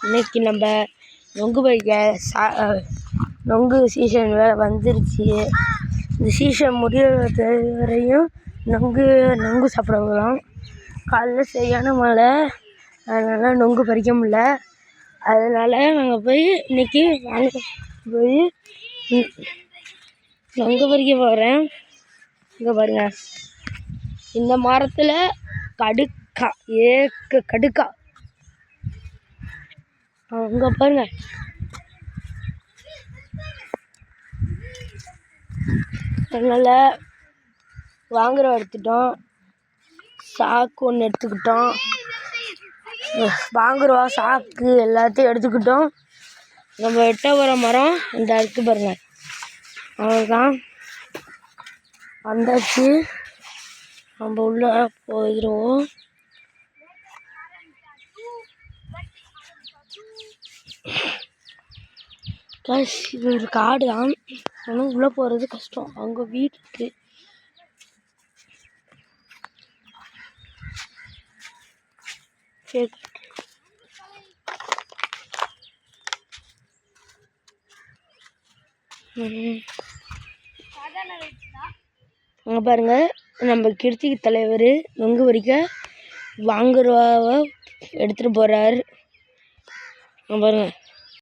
இன்னைக்கு நம்ம நொங்கு பறிக்க நொங்கு சீசன் வேறு வந்துருச்சு. இந்த சீசன் முடியறது வரையும் நொங்கு சாப்பிட போகலாம். காலைல சரியான மழை, அதனால் நொங்கு பறிக்க முடியல. அதனால் நாங்கள் போய் இன்றைக்கி போய் நொங்கு பறிக்க போகிறேன். இங்கே பாருங்கள், இந்த மரத்தில் கடுக்கா அங்கே பாருங்க. அதனால் வாங்குறோம் எடுத்துட்டோம், சாக்கு ஒன்று எடுத்துக்கிட்டோம், வாங்குறோம் சாக்கு எல்லாத்தையும் எடுத்துக்கிட்டோம். நம்ம வெட்ட போகிற மரம் இந்த இருக்குது பாருங்க, அவ்வளோதான் வந்தாச்சு. நம்ம உள்ள போயிடுவோம். இது ஒரு காடு தான், ஆனால் உள்ளே போகிறது கஷ்டம். அவங்க வீடு இருக்குது. சரி, அங்கே பாருங்க, நம்ம கிருத்திக்கு தலைவர் நொங்கு பறிக்க வாங்குறவாவை எடுத்துகிட்டு போகிறாரு. பாருங்க,